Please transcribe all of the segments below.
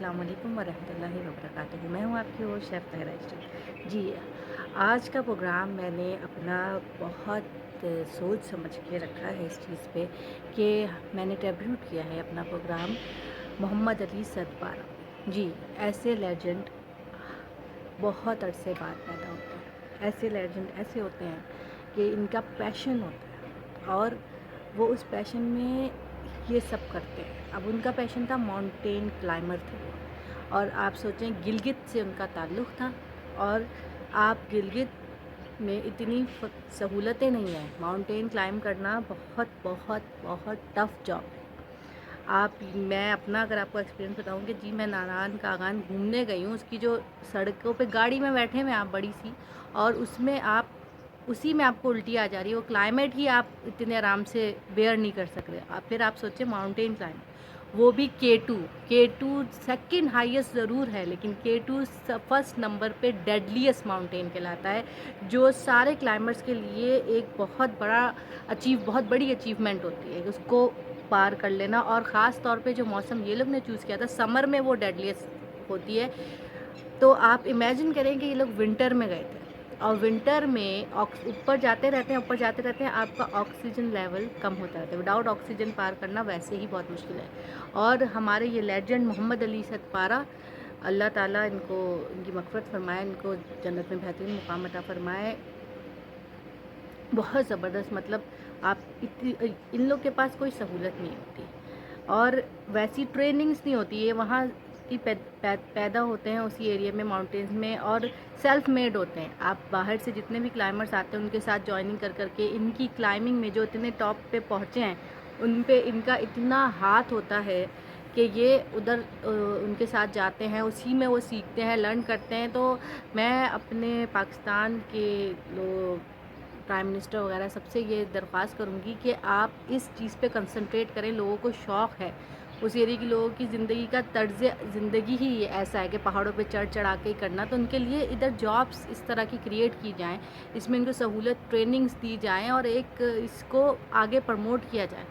अस्सलाम वालेकुम वरहमतुल्लाहि वबरकातुहू। मैं हूँ आपकी होस्ट शेफ़ तहरा स्टील। जी, आज का प्रोग्राम मैंने अपना बहुत सोच समझ के रखा है इस चीज़ पे कि मैंने ट्रिब्यूट किया है अपना प्रोग्राम मोहम्मद अली सदपारा। जी, ऐसे लेजेंड बहुत अरसे बाद पैदा होते हैं। ऐसे लेजेंड ऐसे होते हैं कि इनका पैशन होता है और वो उस पैशन में ये सब करते हैं। अब उनका पैशन था, माउंटेन क्लाइंबर थे वो। और आप सोचें, गिलगित से उनका ताल्लुक़ था और आप गिलगित में इतनी सहूलतें नहीं हैं। माउंटेन क्लाइंब करना बहुत बहुत बहुत टफ़ जॉब है। मैं अपना अगर आपको एक्सपीरियंस बताऊँ कि जी, मैं नारायण कागान घूमने गई हूँ, उसकी जो सड़कों पे गाड़ी में बैठे हुए आप बड़ी सी, और उसमें आप उसी में आपको उल्टी आ जा रही है। वो क्लाइमेट ही आप इतने आराम से बेयर नहीं कर सक रहे। फिर आप सोचिए माउंटेन क्लाइंब, वो भी के टू सेकंड हाईएस्ट ज़रूर है, लेकिन के टू फर्स्ट नंबर पे डेडलीस्ट माउंटेन कहलाता है, जो सारे क्लाइंबर्स के लिए एक बहुत बड़ी अचीवमेंट होती है उसको पार कर लेना। और ख़ास तौर पे जो मौसम ये लोग ने चूज़ किया था, समर में वो डेडलीस्ट होती है। तो आप इमेजिन करें कि ये लोग विंटर में गए थे और विंटर में ऊपर जाते रहते हैं, आपका ऑक्सीजन लेवल कम होता रहता है। विदाउट ऑक्सीजन पार करना वैसे ही बहुत मुश्किल है। और हमारे ये लेजेंड मोहम्मद अली सदपारा, अल्लाह ताला इनको इनकी मग़फ़िरत फरमाए, इनको जन्नत में बेहतरीन मुक़ाम अता फरमाए। बहुत ज़बरदस्त, मतलब आप इन लोग के पास कोई सहूलत नहीं होती और वैसी ट्रेनिंग्स नहीं होती। ये वहाँ की पैदा होते हैं उसी एरिया में, माउंटेन्स में, और सेल्फ मेड होते हैं। आप बाहर से जितने भी क्लाइंबर्स आते हैं उनके साथ जॉइनिंग कर करके इनकी क्लाइंबिंग में जो इतने टॉप पे पहुँचे हैं, उन पे इनका इतना हाथ होता है कि ये उधर उनके साथ जाते हैं, उसी में वो सीखते हैं, लर्न करते हैं। तो मैं अपने पाकिस्तान के प्राइम मिनिस्टर वगैरह सबसे ये दरख्वास्त करूँगी कि आप इस चीज़ पे कंसंट्रेट करें। लोगों को शौक़ है, उस एरिया की लोगों की ज़िंदगी का तर्ज़ ज़िंदगी ही ऐसा है कि पहाड़ों पे चढ़ चढ़ा के करना। तो उनके लिए इधर जॉब्स इस तरह की क्रिएट की जाएँ, इसमें इनको सहूलत, ट्रेनिंग्स दी जाएँ और एक इसको आगे प्रमोट किया जाए,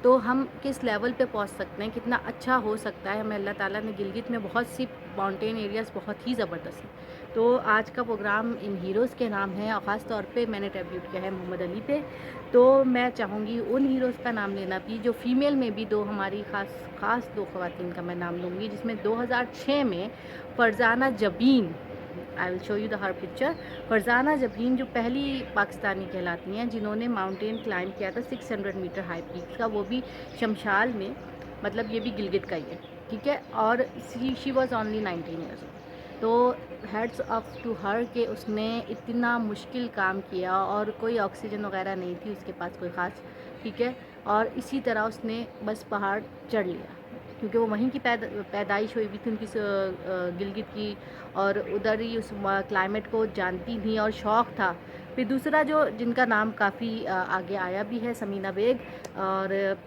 तो हम किस लेवल पे पहुंच सकते हैं, कितना अच्छा हो सकता है। हमें अल्लाह ताला ने गिलगित में बहुत सी माउंटेन एरियाज़ बहुत ही ज़बरदस्त हैं। तो आज का प्रोग्राम इन हीरोज़ के नाम है और ख़ास तौर पे मैंने ट्रिब्यूट किया है मोहम्मद अली पे। तो मैं चाहूँगी उन हीरोज़ का नाम लेना भी जो फ़ीमेल में भी दो हमारी ख़ास दो ख़वातीन का मैं नाम लूँगी, जिसमें 2006 में Farzana Jabeen, I will show you the her picture. Farzana Jabeen जो पहली पाकिस्तानी कहलाती हैं जिन्होंने माउंटेन क्लाइंब किया था 600 मीटर हाई पीक का, वो भी शमशाल में, मतलब ये भी गिलगित का ही है, ठीक है। और she was only 19 years old. तो हेड्स ऑफ टू हर के उसने इतना मुश्किल काम किया और कोई ऑक्सीजन वगैरह नहीं थी उसके पास कोई ख़ास, ठीक है। और इसी तरह उसने बस पहाड़ चढ़ लिया, क्योंकि वो वहीं की पैदाइश हुई भी थी उनकी गिलगित की, और उधर ही उस क्लाइमेट को जानती थी और शौक़ था। फिर दूसरा जो जिनका नाम काफ़ी आगे आया भी है, समीना बेग, और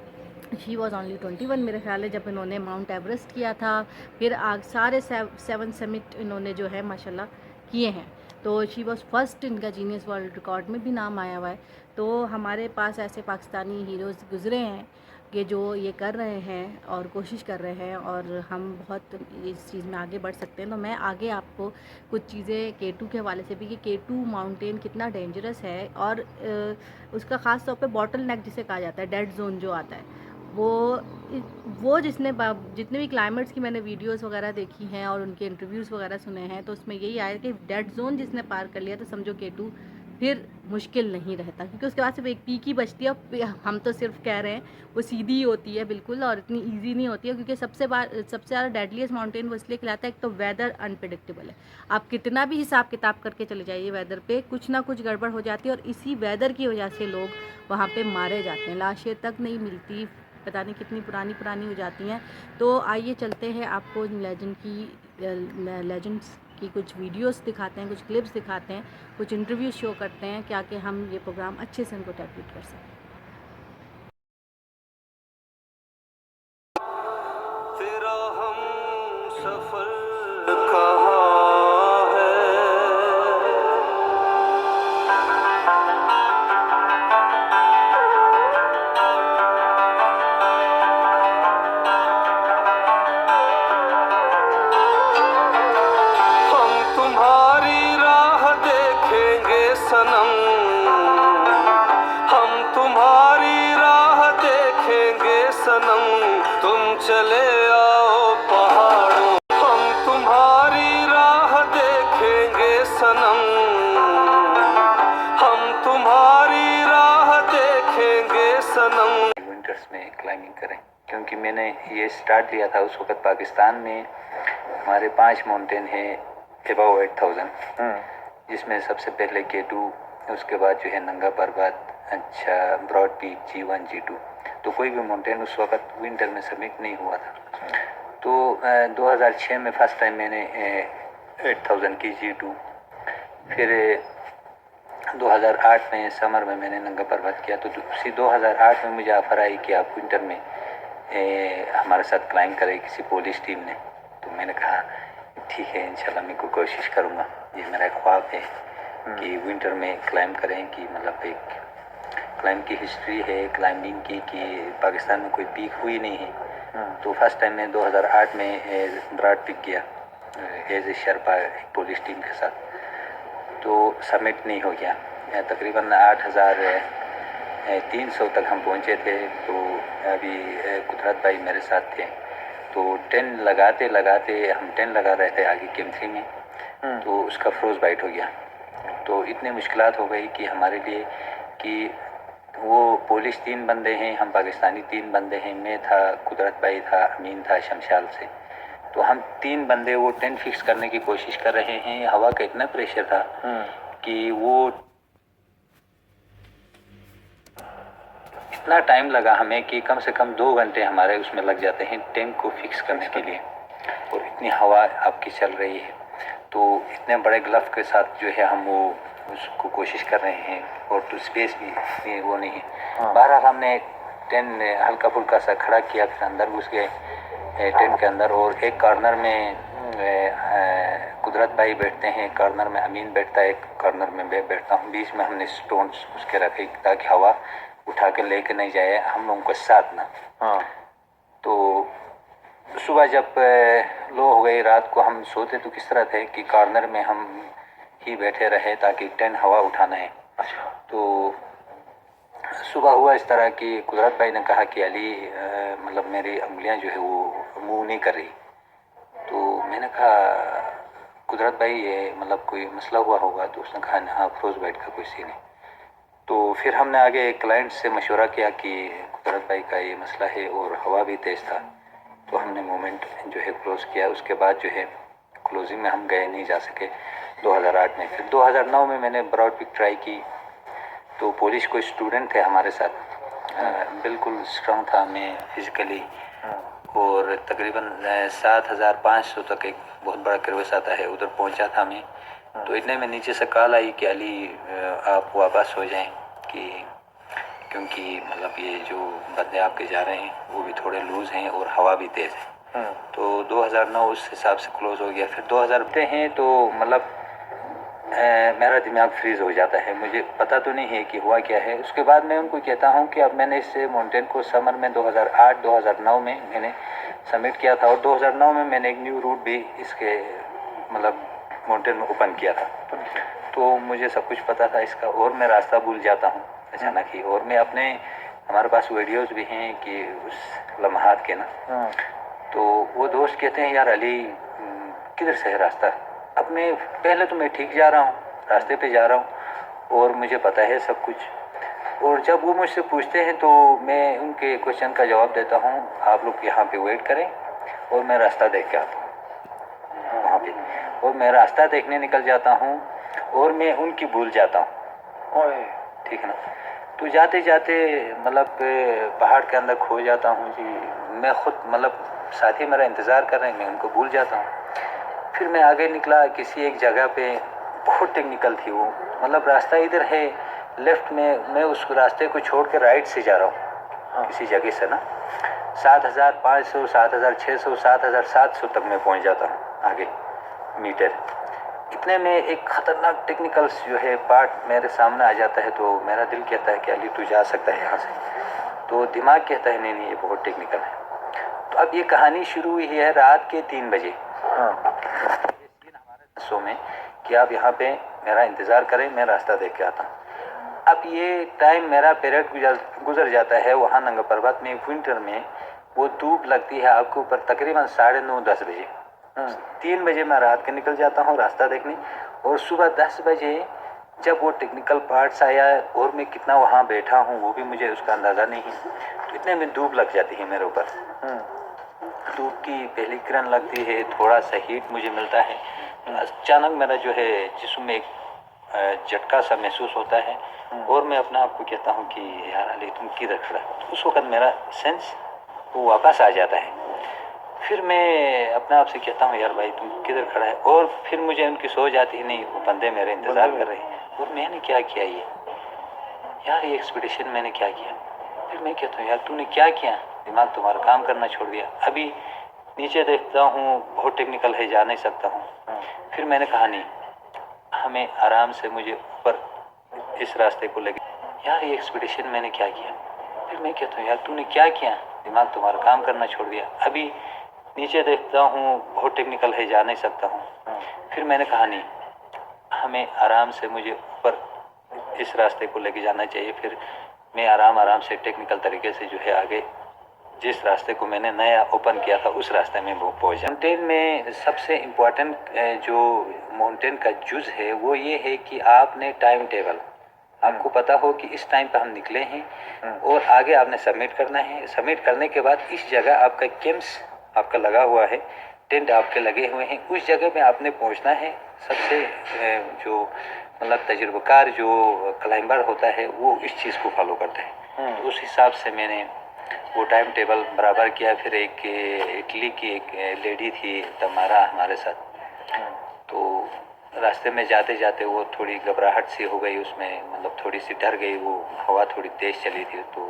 शी वॉज़ ओनली 21 मेरे ख्याल है जब इन्होंने माउंट एवरेस्ट किया था। फिर सारे 7 समिट इन्होंने जो है माशाल्लाह किए हैं। तो शी वॉज़ फर्स्ट, इनका जीनियस वर्ल्ड रिकॉर्ड में भी नाम आया हुआ है। तो हमारे पास ऐसे पाकिस्तानी हीरोज़ गुज़रे हैं कि जो ये कर रहे हैं और कोशिश कर रहे हैं, और हम बहुत इस चीज़ में आगे बढ़ सकते हैं। तो मैं आगे आपको कुछ चीज़ें के2 के हवाले से भी, कि के2 माउंटेन कितना डेंजरस है, और उसका ख़ास तौर पे बॉटल नेक जिसे कहा जाता है, डेड जोन जो आता है, वो जितने भी क्लाइंबर्स की मैंने वीडियोस वगैरह देखी हैं और उनके इंटरव्यूज़ वगैरह सुने हैं, तो उसमें यही आया कि डेड जोन जिसने पार कर लिया तो समझो के2 फिर मुश्किल नहीं रहता, क्योंकि उसके बाद सिर्फ एक पीक ही बचती है। हम तो सिर्फ कह रहे हैं वो सीधी ही होती है बिल्कुल, और इतनी ईजी नहीं होती है, क्योंकि सबसे ज़्यादा डेडलीस्ट माउंटेन वो इसलिए कहलाता है, एक तो वेदर अनप्रिडिक्टेबल है। आप कितना भी हिसाब किताब करके चले जाइए वेदर पे, कुछ ना कुछ गड़बड़ हो जाती है, और इसी वेदर की वजह से लोग वहाँ पे मारे जाते हैं, लाशें तक नहीं मिलती, पता नहीं कितनी पुरानी हो जाती हैं। तो आइए चलते हैं, आपको लेजेंड्स की कुछ वीडियोस दिखाते हैं, कुछ क्लिप्स दिखाते हैं, कुछ इंटरव्यू शो करते हैं, क्या कि हम ये प्रोग्राम अच्छे से उनको ट्रिब्यूट कर सकें। तेरा हम सफर कहाँ है, चले आओ पहाड़ों, हम तुम्हारी राह देखेंगे सनम, हम तुम्हारी राह देखेंगे सनम। विंटर्स में क्लाइंबिंग करें, क्योंकि मैंने ये स्टार्ट लिया था उस वक्त पाकिस्तान में हमारे 5 माउंटेन हैं अबव 8000, जिसमें सबसे पहले K2, उसके बाद जो है नंगा पर्वत, अच्छा ब्रॉड पीक, G1 G2। तो कोई भी माउंटेन उस वक्त विंटर में सबमिट नहीं हुआ था। तो 2006 में फर्स्ट टाइम मैंने 8000 की G2, फिर 2008 में समर में मैंने नंगा पर्वत किया। तो उसी 2008 में मुझे ऑफर आई कि आप विंटर में हमारे साथ क्लाइंब करें किसी पोलिश टीम ने। तो मैंने कहा ठीक है, इंशाल्लाह मैं को कोशिश करूँगा, ये मेरा ख्वाब है कि विंटर में क्लाइंब करें। कि मतलब एक क्लाइंब की हिस्ट्री है क्लाइंबिंग की कि पाकिस्तान में कोई पीक हुई नहीं है। तो फर्स्ट टाइम मैं 2008 में ब्रॉड पीक किया as a Sherpa Polish team के साथ। तो सबमिट नहीं हो गया, तकरीबन 8300 तक हम पहुंचे थे। तो अभी कुदरत भाई मेरे साथ थे, तो 10 लगाते लगाते हम 10 लगा रहे थे आगे Cam3 में, तो उसका फ्रोज बाइट हो गया। तो इतनी मुश्किलात हो गई कि हमारे लिए कि वो पोलिश 3 बंदे हैं, हम पाकिस्तानी 3 बंदे हैं, मैं था, कुदरत भाई था, अमीन था शमशाल से। तो हम 3 बंदे वो टेंट फिक्स करने की कोशिश कर रहे हैं। हवा का इतना प्रेशर था कि वो इतना टाइम लगा हमें कि कम से कम 2 घंटे हमारे उसमें लग जाते हैं टेंट को फिक्स करने के लिए। और इतनी हवा आपकी चल रही है, तो इतने बड़े ग्लव के साथ जो है हम वो उसको कोशिश कर रहे हैं, और तो स्पेस भी वो नहीं है। बहरहाल हमने टेंट हल्का फुल्का सा खड़ा किया, फिर अंदर घुस गए टेंट के अंदर। और एक कॉर्नर में कुदरत भाई बैठते हैं, कॉर्नर में अमीन बैठता है, एक कॉर्नर में मैं बैठता हूँ। बीच में हमने स्टोन्स उसके रखे ताकि हवा उठा के लेके नहीं जाए हम लोगों को साथ ना। तो सुबह जब लो हो गई, रात को हम सोते तो किस तरह थे कि कॉर्नर में हम ही बैठे रहे ताकि टेंट हवा उठाना है। तो सुबह हुआ इस तरह कि कुदरत भाई ने कहा कि अली मतलब मेरी उंगलियां जो है वो मूव नहीं कर रही। तो मैंने कहा कुदरत भाई ये मतलब कोई मसला हुआ होगा। तो उसने कहा हाँ फ्रोज बाइट का कोई सीन है। तो फिर हमने आगे क्लाइंट से मशवरा किया कि कुदरत भाई का ये मसला है और हवा भी तेज़ था। तो हमने मोमेंट जो है क्लोज़ किया। उसके बाद जो है क्लोजिंग में हम गए नहीं जा सके 2008 में। फिर 2009 में मैंने ब्रॉड पिक ट्राई की। तो पोलिश कोई स्टूडेंट थे हमारे साथ, बिल्कुल स्ट्रांग था मैं फिज़िकली, और तकरीबन 7500 तक एक बहुत बड़ा क्रेवस आता है, उधर पहुंचा था मैं। तो इतने में नीचे से कॉल आई कि अली आप वापस हो जाएं, कि क्योंकि मतलब ये जो बंदे आपके जा रहे हैं वो भी थोड़े लूज़ हैं और हवा भी तेज़ है। तो 2009 उस हिसाब से क्लोज़ हो गया। फिर 2000 हैं तो मतलब मेरा दिमाग फ्रीज़ हो जाता है, मुझे पता तो नहीं है कि हुआ क्या है। उसके बाद मैं उनको कहता हूँ कि अब मैंने इस माउंटेन को समर में 2008-2009 में मैंने सबमिट किया था, और 2009 में मैंने एक न्यू रूट भी इसके मतलब माउंटेन में ओपन किया था। तो मुझे सब कुछ पता था इसका, और मैं रास्ता भूल जाता हूँ अचानक ही। और मैं अपने हमारे पास वीडियोज़ भी हैं कि उस लम्हात के ना। तो वो दोस्त कहते हैं यार अली किधर से है रास्ता। अब मैं पहले तो मैं ठीक जा रहा हूँ, रास्ते पे जा रहा हूँ और मुझे पता है सब कुछ। और जब वो मुझसे पूछते हैं तो मैं उनके क्वेश्चन का जवाब देता हूँ, आप लोग यहाँ पे वेट करें और मैं रास्ता देख के आता हूँ वहाँ पे। और मैं रास्ता देखने निकल जाता हूँ और मैं उनकी भूल जाता हूँ, ठीक है ना। तो जाते जाते मतलब पहाड़ के अंदर खो जाता हूँ जी। मैं खुद मतलब साथी मेरा इंतज़ार कर रहे हैं, मैं उनको भूल जाता हूँ। फिर मैं आगे निकला किसी एक जगह पे, बहुत टेक्निकल थी वो, मतलब रास्ता इधर है लेफ़्ट में, मैं उस रास्ते को छोड़ के राइट से जा रहा हूँ किसी जगह से ना। 7500, 7600, 7700 तक मैं पहुँच जाता हूँ आगे मीटर। इतने में एक ख़तरनाक टेक्निकल जो है पार्ट मेरे सामने आ जाता है। तो मेरा दिल कहता है कि अली तू जा सकता है यहाँ से। तो दिमाग कहता है नहीं नहीं ये बहुत टेक्निकल है। तो अब ये कहानी शुरू हुई है रात के 3 बजे सो में कि आप यहाँ पे मेरा इंतज़ार करें, मैं रास्ता देख के आता हूँ। अब ये टाइम मेरा पीरियड गुजर जाता है वहाँ नंगा पर्वत में विंटर में वो धूप लगती है आपके ऊपर तकरीबन 9:30-10 बजे। 3 बजे मैं रात के निकल जाता हूँ रास्ता देखने, और सुबह 10 बजे जब वो टेक्निकल पार्ट्स आया और मैं कितना वहाँ बैठा हूँ वो भी मुझे उसका अंदाज़ा नहीं है, तो इतने में धूप लग जाती है मेरे ऊपर। धूप की पहली किरण लगती है, थोड़ा सा हीट मुझे मिलता है, तो अचानक मेरा जो है जिस्म में एक झटका सा महसूस होता है, और मैं अपने आप को कहता हूँ कि यार अली तुम किधर खड़ा है। तो उस वक्त मेरा सेंस वो वापस आ जाता है। फिर मैं अपने आप से कहता हूँ यार भाई तुम किधर खड़ा है, और फिर मुझे उनकी सोच आती है नहीं वो बंदे मेरे इंतज़ार कर रहे हैं, और मैंने क्या किया यार ये एक्सपीडिशन मैंने क्या किया। फिर मैं कहता हूँ यार तूने क्या किया, दिमाग तुम्हारा काम करना छोड़ दिया। अभी नीचे देखता हूँ बहुत टेक्निकल है, जा नहीं सकता हूँ। फिर मैंने कहा नहीं, हमें आराम से मुझे ऊपर इस रास्ते को लगे, यार ये एक्सपीडिशन मैंने क्या किया। फिर मैं कहता हूँ यार तूने क्या किया, दिमाग तुम्हारा काम करना छोड़ दिया। अभी नीचे देखता हूँ बहुत टेक्निकल है, जा नहीं सकता हूँ। फिर मैंने कहा नहीं, हमें आराम से मुझे ऊपर इस रास्ते को लेके जाना चाहिए। फिर मैं आराम से टेक्निकल तरीके से जो है आगे जिस रास्ते को मैंने नया ओपन किया था उस रास्ते में वो पहुंचा। माउंटेन में सबसे इम्पोर्टेंट जो माउंटेन का जुज है वो ये है कि आपने टाइम टेबल, आपको पता हो कि इस टाइम पर हम निकले हैं और आगे आपने सबमिट करना है। सबमिट करने के बाद इस जगह आपका कैंप्स आपका लगा हुआ है, टेंट आपके लगे हुए हैं, उस जगह पे आपने पहुंचना है। सबसे जो मतलब तजुर्बेकार जो क्लाइंबर होता है वो इस चीज़ को फॉलो करता है। तो उस हिसाब से मैंने वो टाइम टेबल बराबर किया। फिर एक इटली की एक लेडी थी तमारा हमारे साथ, तो रास्ते में जाते जाते वो थोड़ी घबराहट सी हो गई, उसमें मतलब थोड़ी सी डर गई, वो हवा थोड़ी तेज़ चली थी तो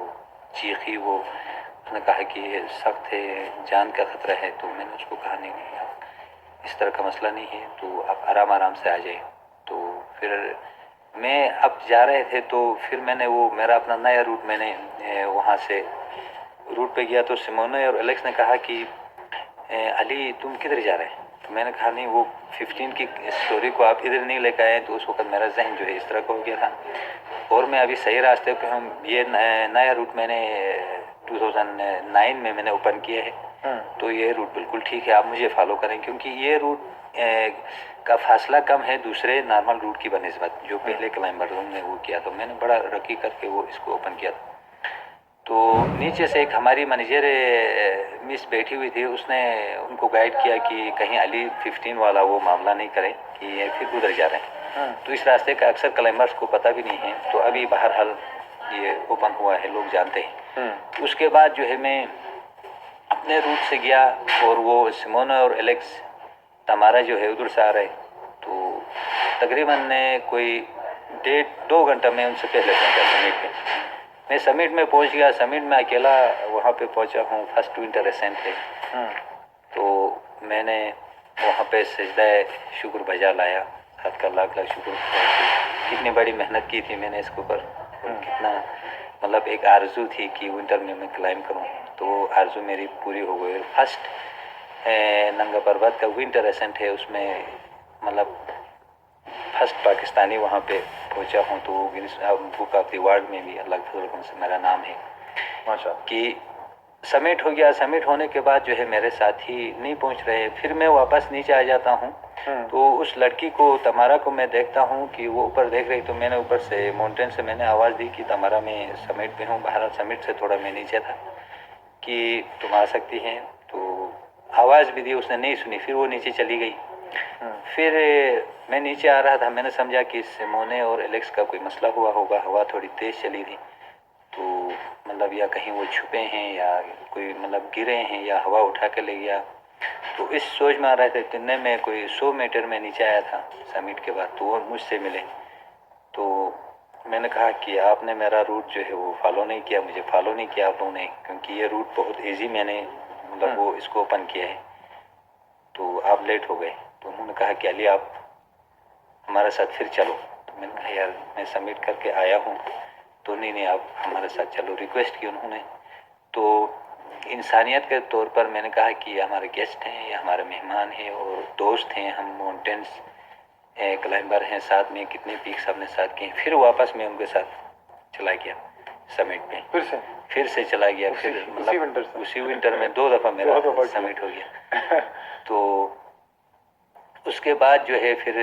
चीखी वो। उसने कहा कि ये सख्त है, जान का ख़तरा है। तो मैंने उसको कहा नहीं आप इस तरह का मसला नहीं है, तो आप आराम से आ जाइए। तो फिर मैं अब जा रहे थे तो फिर मैंने वो मेरा अपना नया रूट मैंने वहाँ से रूट पे गया। तो सिमोने और एलेक्स ने कहा कि अली तुम किधर जा रहे हैं। तो मैंने कहा नहीं वो 15 की स्टोरी को आप इधर नहीं लेकर आए। तो उस वक्त मेरा जहन जो है इस तरह का हो गया था और मैं अभी सही रास्ते पे हूँ। ये नया रूट मैंने 2009 में मैंने ओपन किया है, तो ये रूट बिल्कुल ठीक है, आप मुझे फॉलो करें क्योंकि ये रूट का फासला कम है दूसरे नॉर्मल रूट की बनिस्बत जो पहले क्लाइंबरों ने वो किया। तो मैंने बड़ा रकी करके वो इसको ओपन किया था। तो नीचे से एक हमारी मैनेजर मिस बैठी हुई थी, उसने उनको गाइड किया कि कहीं अली 15 वाला वो मामला नहीं करें कि ये फिर उधर जा रहे हैं। तो इस रास्ते का अक्सर क्लाइंबर्स को पता भी नहीं है, तो अभी बहरहाल ये ओपन हुआ है, लोग जानते हैं। उसके बाद जो है मैं अपने रूट से गया और वो सिमोना और एलेक्स तमारा जो है उधर से आ रहे, तो तकरीबन कोई 1.5-2 घंटा में उनसे पहले पहुंचा समिट पे। मैं समिट में पहुंच गया। समिट में अकेला वहाँ पे पहुंचा हूँ, फर्स्ट विंटर असेंट है। तो मैंने वहाँ पे सजदा शुक्र बजा लाया, हद का लाख शुक्र। कितनी बड़ी मेहनत की थी मैंने इसके ऊपर, कितना मतलब एक आरजू थी कि विंटर में मैं क्लाइंब करूँ, तो वो आरजू मेरी पूरी हो गई। फर्स्ट नंगा पर्वत का विंटर असेंट है, उसमें मतलब फर्स्ट पाकिस्तानी वहाँ पे पहुँचा हूँ। तो Guinness book of the world में भी अल्लाह के फजल से मेरा नाम है माशा। कि समिट हो गया। समिट होने के बाद जो है मेरे साथी नहीं पहुँच रहे, फिर मैं वापस नीचे आ जाता हूँ। तो उस लड़की को तमारा को मैं देखता हूँ कि वो ऊपर देख रही, तो मैंने ऊपर से माउंटेन से मैंने आवाज़ दी कि तमारा मैं समिट पे हूँ। बहरहाल समिट से थोड़ा मैं नीचे था कि तुम आ सकती हैं, तो आवाज़ भी दी, उसने नहीं सुनी, फिर वो नीचे चली गई। फिर मैं नीचे आ रहा था, मैंने समझा कि सिमोने और एलेक्स का कोई मसला हुआ होगा, हवा थोड़ी तेज़ चली थी, तो मतलब या कहीं वो छुपे हैं या कोई मतलब गिरे हैं या हवा उठा के ले गया। तो इस सोच में आ रहे थे। इतने में कोई 100 मीटर में नीचे आया था समिट के बाद, तो वो मुझसे मिले। तो मैंने कहा कि आपने मेरा रूट जो है वो फॉलो नहीं किया, मुझे फॉलो नहीं किया आप लोगों ने, क्योंकि ये रूट बहुत ईजी मैंने मतलब वो इसको ओपन किया है, तो आप लेट हो गए। तो उन्होंने कहा कि अली आप हमारे साथ फिर चलो। तो मैंने कहा यार मैं सबमिट करके आया हूँ, तो नहीं आप हमारे साथ चलो, रिक्वेस्ट की उन्होंने। तो इंसानियत के तौर पर मैंने कहा कि हमारे गेस्ट हैं या हमारे मेहमान हैं और दोस्त हैं, हम माउंटेन्स क्लाइंबर हैं, साथ में कितने पीक्स हमने साथ किए। फिर वापस मैं उनके साथ चला गया। समिट पे, फिर से चला गया, फिर उसी विंटर से? उसी विंटर में 2 दफ़ा मेरा 2 दफ़ा समिट हो गया। तो उसके बाद जो है फिर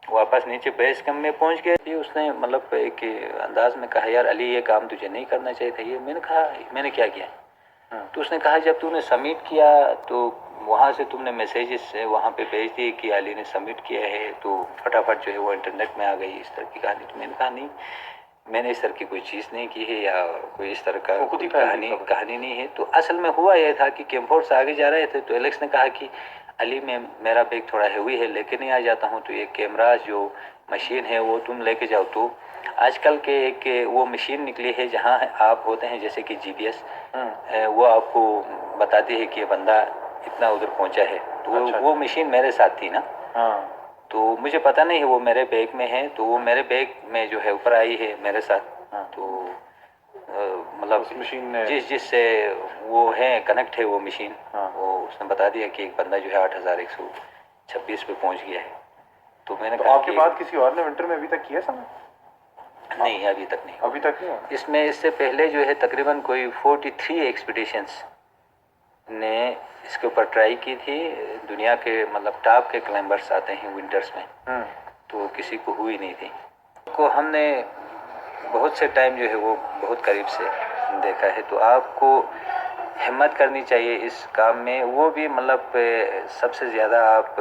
वापस नीचे बेस कैंप में पहुंच गए। फिर उसने मतलब एक अंदाज में कहा, यार अली ये काम तुझे नहीं करना चाहिए था। ये मैंने कहा मैंने क्या किया? तो उसने कहा जब तूने सबमिट किया तो वहाँ से तुमने मैसेजेस वहाँ पे भेज दिए कि अली ने सबमिट किया है, तो फटाफट जो है वो इंटरनेट में आ गई इस तरह की कहानी। तो मैंने कहा नहीं, मैंने इस तरह की कोई चीज़ नहीं की है या कोई इस तरह का खुद ही कहानी नहीं है। तो असल में हुआ यह था कि कैंपोर्ट से आगे जा रहे थे तो एलेक्स ने कहा कि अली में मेरा बैग थोड़ा हैवी है, लेके नहीं आ जाता हूँ, तो ये कैमरा जो मशीन है वो तुम लेके जाओ। तो आजकल के एक वो मशीन निकली है जहाँ आप होते हैं जैसे कि GPS, वो आपको बताती है कि ये बंदा इतना उधर पहुँचा है। तो अच्छा। वो मशीन मेरे साथ थी ना, तो मुझे पता नहीं है वो मेरे बैग में है, तो वो मेरे बैग में जो है ऊपर आई है मेरे साथ। तो मतलब उस मशीन ने जिससे वो है कनेक्ट है वो मशीन, वो उसने बता दिया कि एक बंदा जो है 8126 पे पहुंच गया है। तो मैंने कहा आपके बाद किसी और ने विंटर में अभी तक किया सब? नहीं, अभी तक नहीं। अभी तक नहीं हुआ? इसमें इससे पहले जो है तकरीबन कोई 43 एक्सपीडिशंस ने इसके ऊपर ट्राई की थी। दुनिया के मतलब टॉप के क्लाइंबर्स आते हैं विंटर्स में, तो किसी को हुई नहीं थी। को हमने बहुत से टाइम जो है वो बहुत करीब से देखा है। तो आपको हिम्मत करनी चाहिए इस काम में, वो भी मतलब सबसे ज़्यादा आप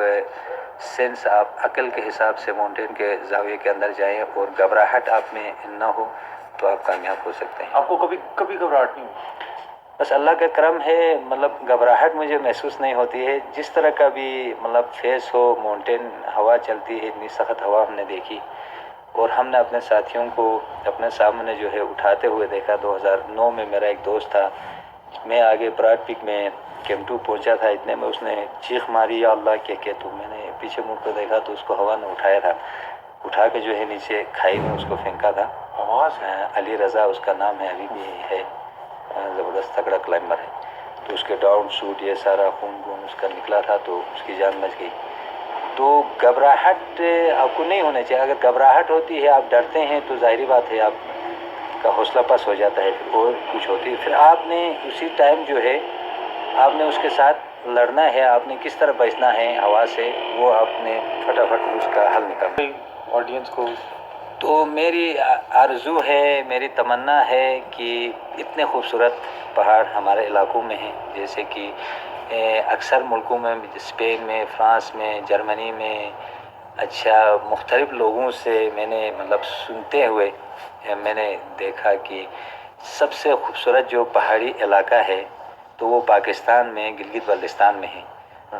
सेंस आप अकल के हिसाब से माउंटेन के जाविये के अंदर जाएं और घबराहट आप में ना हो तो आप कामयाब हो सकते हैं। आपको कभी कभी घबराहट नहीं हुई? बस अल्लाह का करम है, मतलब घबराहट मुझे महसूस नहीं होती है। जिस तरह का भी मतलब फेस हो, माउंटेन हवा चलती है, इतनी सख्त हवा हमने देखी और हमने अपने साथियों को अपने सामने जो है उठाते हुए देखा। 2009 में मेरा एक दोस्त था, मैं आगे ब्राड पीक में कैंप 2 पहुंचा था, इतने में उसने चीख मारी या अल्लाह के। तो मैंने पीछे मुड़ कर देखा तो उसको हवा ने उठाया था, उठा के जो है नीचे खाई में उसको फेंका था। आवाज़ अली रज़ा उसका नाम है, अभी भी है, ज़बरदस्त तगड़ा क्लाइंबर है। तो उसके डाउन सूट ये सारा खून वून उसका निकला था, तो उसकी जान बच गई। तो घबराहट आपको नहीं होना चाहिए। अगर घबराहट होती है, आप डरते हैं, तो ज़ाहिरी बात है आपका हौसला पस्त हो जाता है, फिर और कुछ होती है। फिर आपने उसी टाइम जो है आपने उसके साथ लड़ना है, आपने किस तरह बचना है हवा से, वो आपने फटाफट उसका हल निकालना। ऑडियंस को तो मेरी आरज़ू है, मेरी तमन्ना है कि इतने खूबसूरत पहाड़ हमारे इलाकों में हैं, जैसे कि अक्सर मुल्कों में, स्पेन में, फ्रांस में, जर्मनी में, अच्छा मुख्तलिफ लोगों से मैंने मतलब सुनते हुए मैंने देखा कि सबसे खूबसूरत जो पहाड़ी इलाका है तो वो पाकिस्तान में गिलगित बल्तिस्तान में है।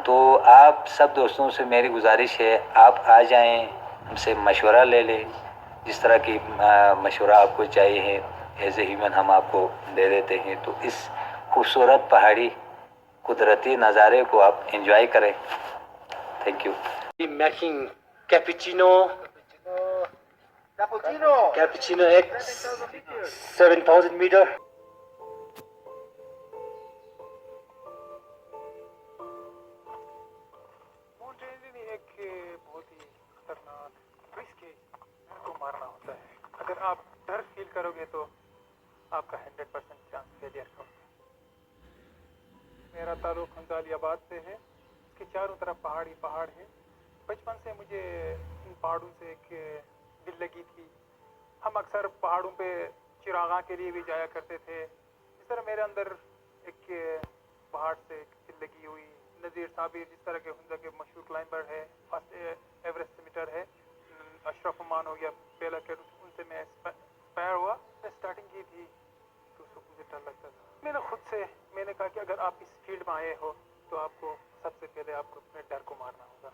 तो आप सब दोस्तों से मेरी गुजारिश है, आप आ जाएं, हमसे मशवरा ले लें, जिस तरह की मशवरा आपको चाहिए है एज ए ह्यूमन हम आपको दे देते हैं। तो इस खूबसूरत पहाड़ी कुदरती नज़ारे को आप एंजॉय करें। Thank you. Making cappuccino X 7,000 meter. Mountaineering एक बहुत ही खतरनाक रिस्क है, डर को मारना होता है। अगर आप डर फील करोगे तो आपका 100% चांस फेलियर का होता है। मेरा ताल्लुक हंजालियाबाद से है, इसके चारों तरफ पहाड़ ही पहाड़ है। बचपन से मुझे इन पहाड़ों से एक दिल लगी थी। हम अक्सर पहाड़ों पे चिरागा के लिए भी जाया करते थे। इस तरह मेरे अंदर एक पहाड़ से एक दिल लगी हुई। नज़ीर साबिर जिस तरह के हुंजा के मशहूर क्लाइंबर है, फर्स्ट एवरेस्ट समिटर है, अशरफ अमान हो गया पहला के, उनसे मैं इंस्पायर हुआ। मैं स्टार्टिंग की थी तो उसको मुझे डर लगता था। मैंने कहा कि अगर आप इस फील्ड में आए हो तो आपको सबसे पहले आपको अपने डर को मारना होगा।